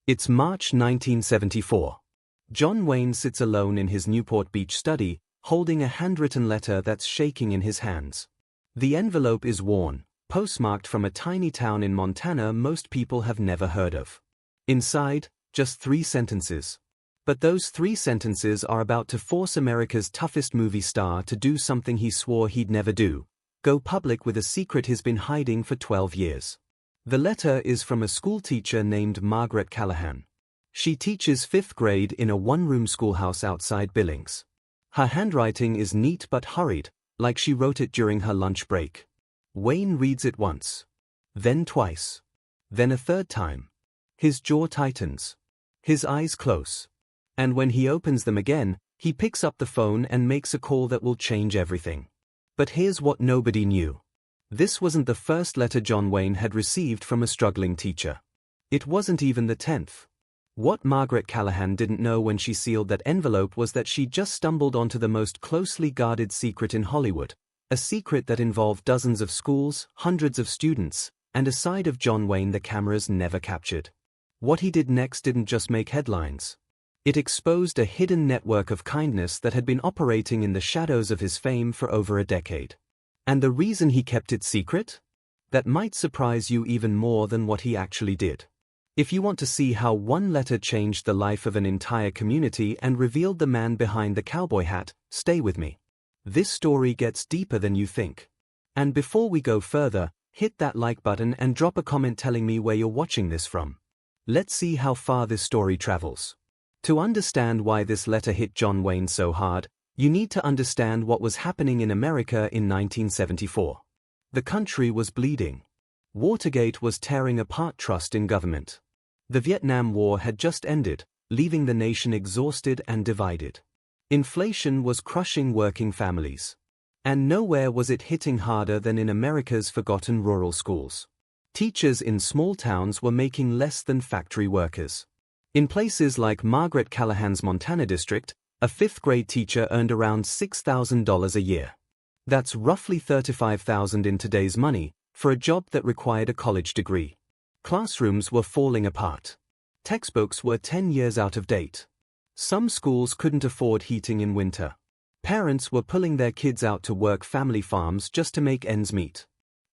It's March 1974. John Wayne sits alone in his Newport Beach study, holding a handwritten letter that's shaking in his hands. The envelope is worn, postmarked from a tiny town in Montana most people have never heard of. Inside, just 3 sentences. But those 3 sentences are about to force America's toughest movie star to do something he swore he'd never do: go public with a secret he's been hiding for 12 years. The letter is from a schoolteacher named Margaret Callahan. She teaches 5th grade in a one-room schoolhouse outside Billings. Her handwriting is neat but hurried, like she wrote it during her lunch break. Wayne reads it once. Then twice. Then a 3rd time. His jaw tightens. His eyes close. And when he opens them again, he picks up the phone and makes a call that will change everything. But here's what nobody knew. This wasn't the first letter John Wayne had received from a struggling teacher. It wasn't even the 10th. What Margaret Callahan didn't know when she sealed that envelope was that she'd just stumbled onto the most closely guarded secret in Hollywood, a secret that involved dozens of schools, hundreds of students, and a side of John Wayne the cameras never captured. What he did next didn't just make headlines. It exposed a hidden network of kindness that had been operating in the shadows of his fame for over a decade. And the reason he kept it secret? That might surprise you even more than what he actually did. If you want to see how one letter changed the life of an entire community and revealed the man behind the cowboy hat, stay with me. This story gets deeper than you think. And before we go further, hit that like button and drop a comment telling me where you're watching this from. Let's see how far this story travels. To understand why this letter hit John Wayne so hard, you need to understand what was happening in America in 1974. The country was bleeding. Watergate was tearing apart trust in government. The Vietnam War had just ended, leaving the nation exhausted and divided. Inflation was crushing working families. And nowhere was it hitting harder than in America's forgotten rural schools. Teachers in small towns were making less than factory workers. In places like Margaret Callahan's Montana district, a 5th grade teacher earned around $6,000 a year. That's roughly $35,000 in today's money, for a job that required a college degree. Classrooms were falling apart. Textbooks were 10 years out of date. Some schools couldn't afford heating in winter. Parents were pulling their kids out to work family farms just to make ends meet.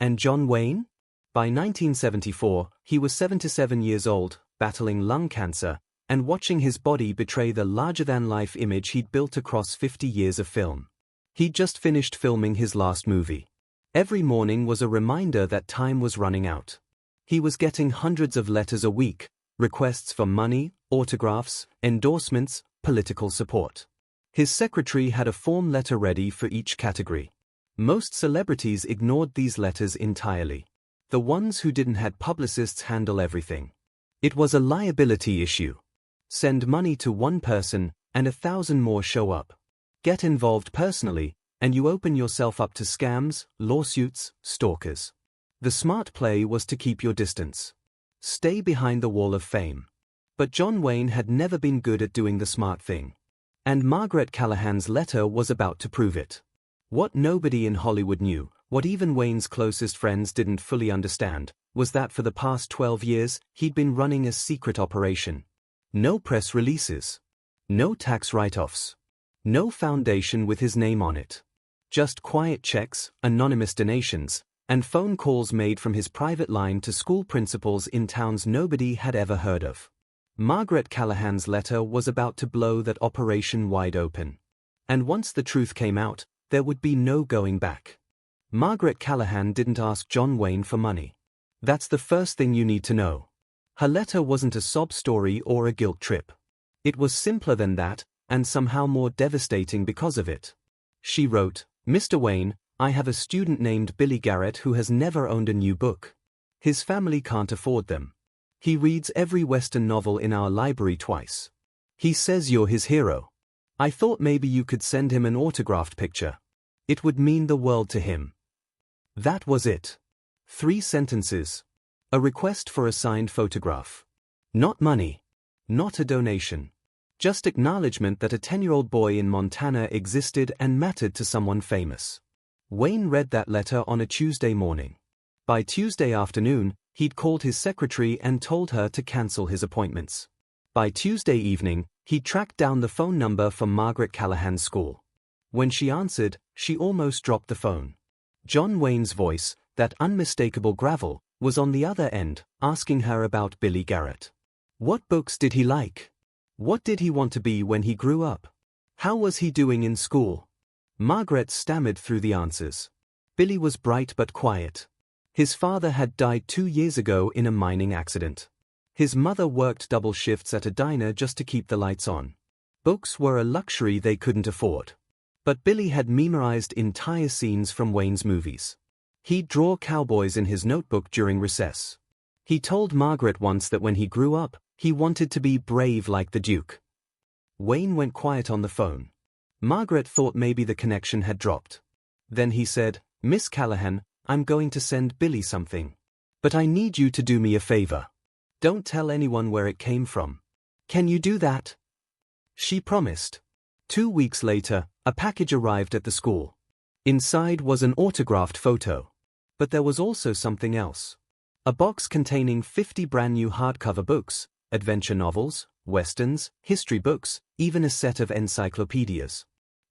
And John Wayne? By 1974, he was 77 years old, battling lung cancer, and watching his body betray the larger-than-life image he'd built across 50 years of film. He'd just finished filming his last movie. Every morning was a reminder that time was running out. He was getting hundreds of letters a week, requests for money, autographs, endorsements, political support. His secretary had a form letter ready for each category. Most celebrities ignored these letters entirely. The ones who didn't had publicists handle everything. It was a liability issue. Send money to one person, and 1,000 more show up. Get involved personally, and you open yourself up to scams, lawsuits, stalkers. The smart play was to keep your distance. Stay behind the wall of fame. But John Wayne had never been good at doing the smart thing. And Margaret Callahan's letter was about to prove it. What nobody in Hollywood knew, what even Wayne's closest friends didn't fully understand, was that for the past 12 years, he'd been running a secret operation. No press releases. No tax write-offs. No foundation with his name on it. Just quiet checks, anonymous donations, and phone calls made from his private line to school principals in towns nobody had ever heard of. Margaret Callahan's letter was about to blow that operation wide open. And once the truth came out, there would be no going back. Margaret Callahan didn't ask John Wayne for money. That's the first thing you need to know. Her letter wasn't a sob story or a guilt trip. It was simpler than that, and somehow more devastating because of it. She wrote, "Mr. Wayne, I have a student named Billy Garrett who has never owned a new book. His family can't afford them. He reads every Western novel in our library twice. He says you're his hero. I thought maybe you could send him an autographed picture. It would mean the world to him." That was it. 3 sentences. A request for a signed photograph. Not money. Not a donation. Just acknowledgement that a 10-year-old boy in Montana existed and mattered to someone famous. Wayne read that letter on a Tuesday morning. By Tuesday afternoon, He'd called his secretary and told her to cancel his appointments. By Tuesday evening, he'd tracked down the phone number for Margaret Callahan's school. When she answered, she almost dropped the phone. John Wayne's voice, that unmistakable gravel, was on the other end, asking her about Billy Garrett. What books did he like? What did he want to be when he grew up? How was he doing in school? Margaret stammered through the answers. Billy was bright but quiet. His father had died 2 years ago in a mining accident. His mother worked double shifts at a diner just to keep the lights on. Books were a luxury they couldn't afford. But Billy had memorized entire scenes from Wayne's movies. He'd draw cowboys in his notebook during recess. He told Margaret once that when he grew up, he wanted to be brave like the Duke. Wayne went quiet on the phone. Margaret thought maybe the connection had dropped. Then he said, "Miss Callahan, I'm going to send Billy something. But I need you to do me a favor. Don't tell anyone where it came from. Can you do that?" She promised. 2 weeks later, a package arrived at the school. Inside was an autographed photo. But there was also something else. A box containing 50 brand new hardcover books, adventure novels, westerns, history books, even a set of encyclopedias.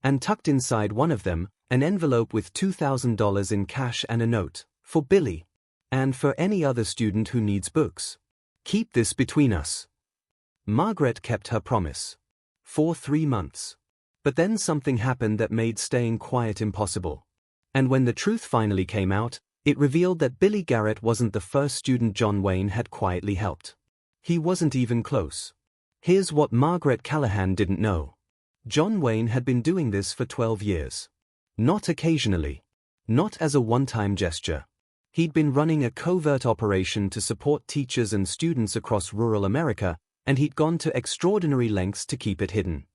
And tucked inside one of them, an envelope with $2,000 in cash and a note, "For Billy. And for any other student who needs books. Keep this between us." Margaret kept her promise. For 3 months. But then something happened that made staying quiet impossible. And when the truth finally came out, it revealed that Billy Garrett wasn't the first student John Wayne had quietly helped. He wasn't even close. Here's what Margaret Callahan didn't know. John Wayne had been doing this for 12 years. Not occasionally. Not as a one-time gesture. He'd been running a covert operation to support teachers and students across rural America, and he'd gone to extraordinary lengths to keep it hidden.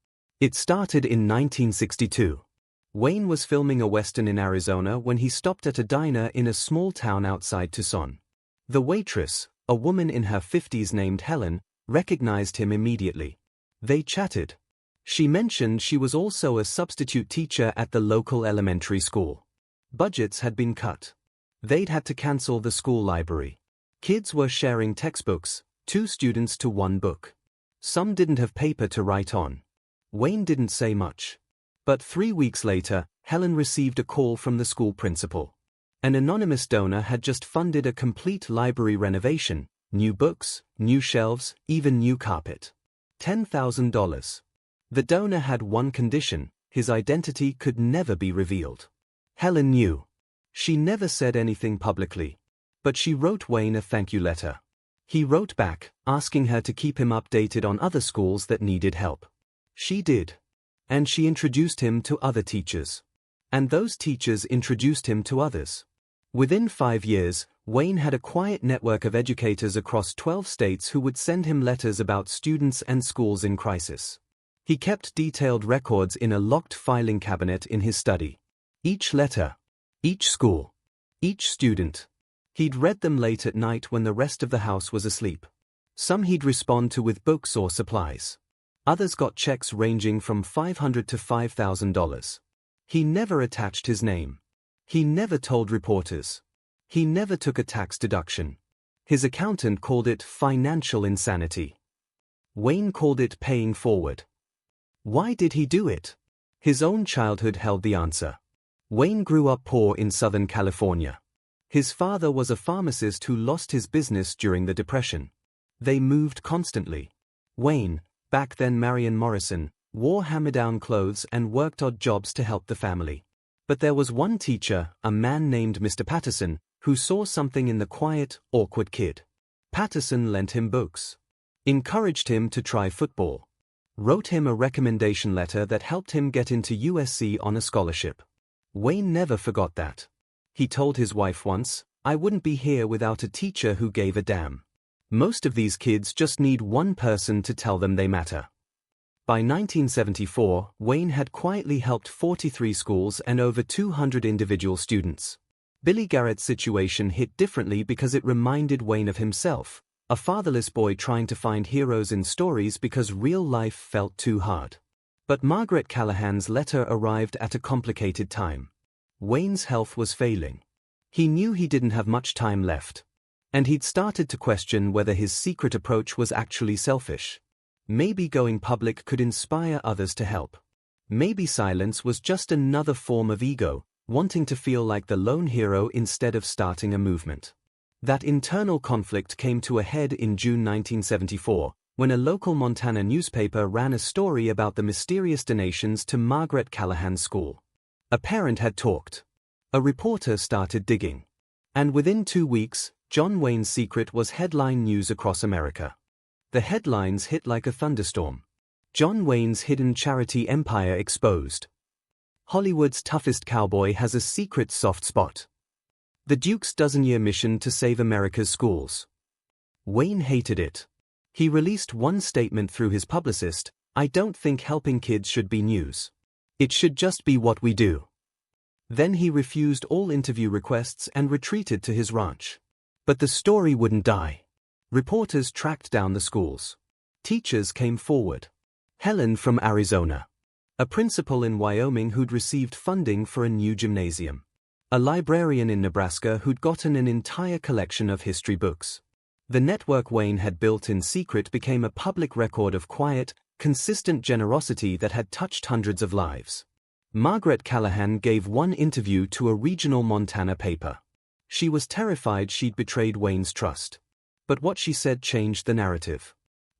It started in 1962. Wayne was filming a western in Arizona when he stopped at a diner in a small town outside Tucson. The waitress, a woman in her 50s named Helen, recognized him immediately. They chatted. She mentioned she was also a substitute teacher at the local elementary school. Budgets had been cut. They'd had to cancel the school library. Kids were sharing textbooks, 2 students to 1 book. Some didn't have paper to write on. Wayne didn't say much. But 3 weeks later, Helen received a call from the school principal. An anonymous donor had just funded a complete library renovation, new books, new shelves, even new carpet. $10,000. The donor had one condition: his identity could never be revealed. Helen knew. She never said anything publicly. But she wrote Wayne a thank you letter. He wrote back, asking her to keep him updated on other schools that needed help. She did. And she introduced him to other teachers. And those teachers introduced him to others. Within 5 years, Wayne had a quiet network of educators across 12 states who would send him letters about students and schools in crisis. He kept detailed records in a locked filing cabinet in his study. Each letter, each school, each student. He'd read them late at night when the rest of the house was asleep. Some he'd respond to with books or supplies. Others got checks ranging from $500 to $5,000. He never attached his name. He never told reporters. He never took a tax deduction. His accountant called it financial insanity. Wayne called it paying forward. Why did he do it? His own childhood held the answer. Wayne grew up poor in Southern California. His father was a pharmacist who lost his business during the Depression. They moved constantly. Wayne, back then Marion Morrison, wore hand-me-down clothes and worked odd jobs to help the family. But there was one teacher, a man named Mr. Patterson, who saw something in the quiet, awkward kid. Patterson lent him books. Encouraged him to try football. Wrote him a recommendation letter that helped him get into USC on a scholarship. Wayne never forgot that. He told his wife once, "I wouldn't be here without a teacher who gave a damn. Most of these kids just need one person to tell them they matter." By 1974, Wayne had quietly helped 43 schools and over 200 individual students. Billy Garrett's situation hit differently because it reminded Wayne of himself, a fatherless boy trying to find heroes in stories because real life felt too hard. But Margaret Callahan's letter arrived at a complicated time. Wayne's health was failing. He knew he didn't have much time left. And he'd started to question whether his secret approach was actually selfish. Maybe going public could inspire others to help. Maybe silence was just another form of ego, wanting to feel like the lone hero instead of starting a movement. That internal conflict came to a head in June 1974, when a local Montana newspaper ran a story about the mysterious donations to Margaret Callahan's school. A parent had talked. A reporter started digging. And within 2 weeks, John Wayne's secret was headline news across America. The headlines hit like a thunderstorm. John Wayne's hidden charity empire exposed. Hollywood's toughest cowboy has a secret soft spot. The Duke's dozen-year mission to save America's schools. Wayne hated it. He released one statement through his publicist: "I don't think helping kids should be news. It should just be what we do." Then he refused all interview requests and retreated to his ranch. But the story wouldn't die. Reporters tracked down the schools. Teachers came forward. Helen from Arizona. A principal in Wyoming who'd received funding for a new gymnasium. A librarian in Nebraska who'd gotten an entire collection of history books. The network Wayne had built in secret became a public record of quiet, consistent generosity that had touched hundreds of lives. Margaret Callahan gave one interview to a regional Montana paper. She was terrified she'd betrayed Wayne's trust. But what she said changed the narrative.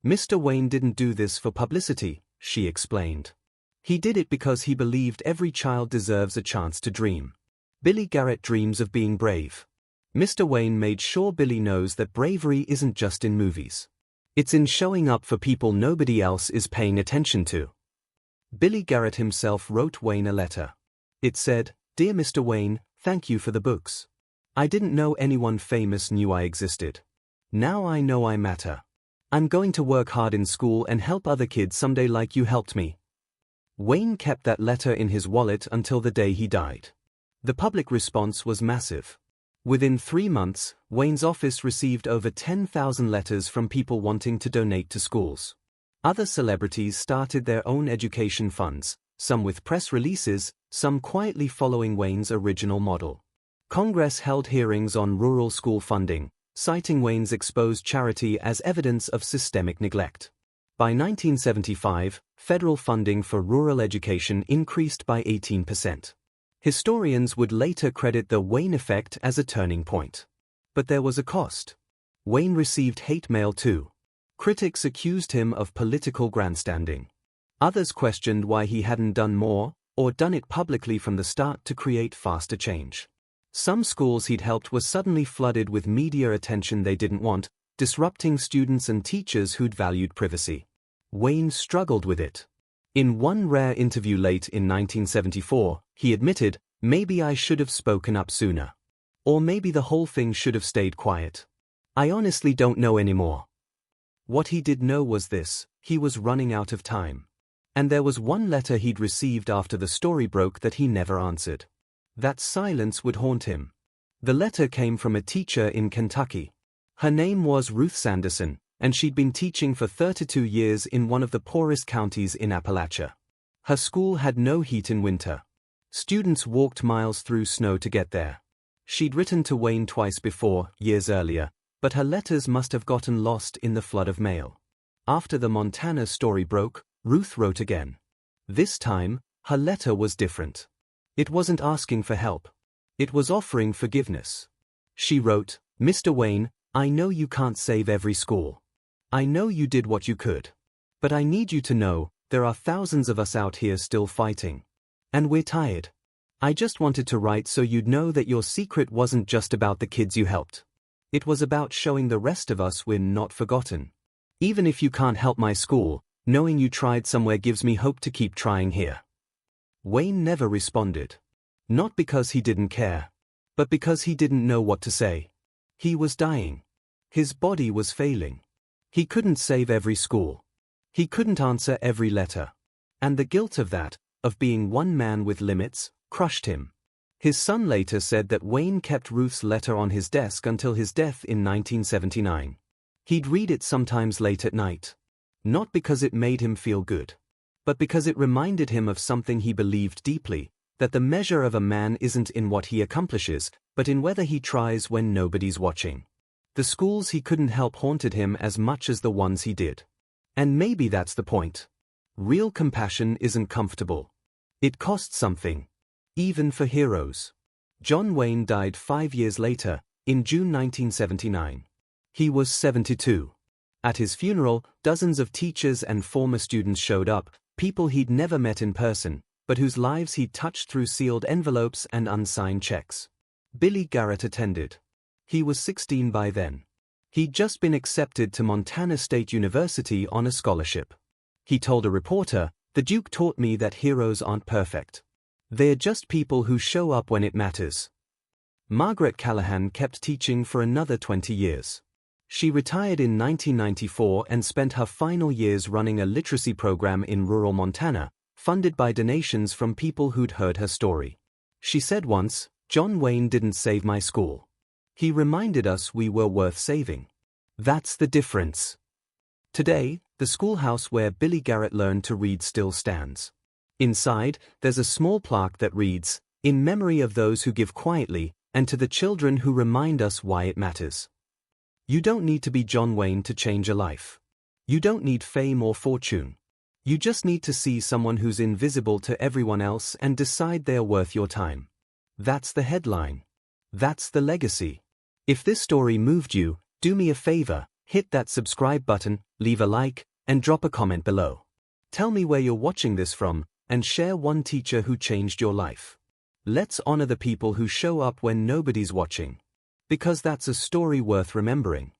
Mr. Wayne didn't do this for publicity, she explained. He did it because he believed every child deserves a chance to dream. Billy Garrett dreams of being brave. Mr. Wayne made sure Billy knows that bravery isn't just in movies. It's in showing up for people nobody else is paying attention to. Billy Garrett himself wrote Wayne a letter. It said, "Dear Mr. Wayne, thank you for the books. I didn't know anyone famous knew I existed. Now I know I matter. I'm going to work hard in school and help other kids someday like you helped me." Wayne kept that letter in his wallet until the day he died. The public response was massive. Within 3 months, Wayne's office received over 10,000 letters from people wanting to donate to schools. Other celebrities started their own education funds, some with press releases, some quietly following Wayne's original model. Congress held hearings on rural school funding, citing Wayne's exposed charity as evidence of systemic neglect. By 1975, federal funding for rural education increased by 18%. Historians would later credit the Wayne effect as a turning point. But there was a cost. Wayne received hate mail too. Critics accused him of political grandstanding. Others questioned why he hadn't done more, or done it publicly from the start to create faster change. Some schools he'd helped were suddenly flooded with media attention they didn't want, disrupting students and teachers who'd valued privacy. Wayne struggled with it. In one rare interview late in 1974, he admitted, "Maybe I should have spoken up sooner. Or maybe the whole thing should have stayed quiet. I honestly don't know anymore." What he did know was this: he was running out of time. And there was one letter he'd received after the story broke that he never answered. That silence would haunt him. The letter came from a teacher in Kentucky. Her name was Ruth Sanderson, and she'd been teaching for 32 years in one of the poorest counties in Appalachia. Her school had no heat in winter. Students walked miles through snow to get there. She'd written to Wayne twice before, years earlier, but her letters must have gotten lost in the flood of mail. After the Montana story broke, Ruth wrote again. This time, her letter was different. It wasn't asking for help. It was offering forgiveness. She wrote, "Mr. Wayne, I know you can't save every school. I know you did what you could. But I need you to know, there are thousands of us out here still fighting. And we're tired. I just wanted to write so you'd know that your secret wasn't just about the kids you helped. It was about showing the rest of us we're not forgotten. Even if you can't help my school, knowing you tried somewhere gives me hope to keep trying here." Wayne never responded. Not because he didn't care, but because he didn't know what to say. He was dying. His body was failing. He couldn't save every school. He couldn't answer every letter. And the guilt of that, of being one man with limits, crushed him. His son later said that Wayne kept Ruth's letter on his desk until his death in 1979. He'd read it sometimes late at night. Not because it made him feel good, but because it reminded him of something he believed deeply, that the measure of a man isn't in what he accomplishes, but in whether he tries when nobody's watching. The schools he couldn't help haunted him as much as the ones he did. And maybe that's the point. Real compassion isn't comfortable. It costs something. Even for heroes. John Wayne died 5 years later, in June 1979. He was 72. At his funeral, dozens of teachers and former students showed up, people he'd never met in person, but whose lives he'd touched through sealed envelopes and unsigned checks. Billy Garrett attended. He was 16 by then. He'd just been accepted to Montana State University on a scholarship. He told a reporter, "The Duke taught me that heroes aren't perfect. They're just people who show up when it matters." Margaret Callahan kept teaching for another 20 years. She retired in 1994 and spent her final years running a literacy program in rural Montana, funded by donations from people who'd heard her story. She said once, "John Wayne didn't save my school. He reminded us we were worth saving." That's the difference. Today, the schoolhouse where Billy Garrett learned to read still stands. Inside, there's a small plaque that reads, "In memory of those who give quietly, and to the children who remind us why it matters." You don't need to be John Wayne to change a life. You don't need fame or fortune. You just need to see someone who's invisible to everyone else and decide they're worth your time. That's the headline. That's the legacy. If this story moved you, do me a favor, hit that subscribe button, leave a like, and drop a comment below. Tell me where you're watching this from, and share one teacher who changed your life. Let's honor the people who show up when nobody's watching. Because that's a story worth remembering.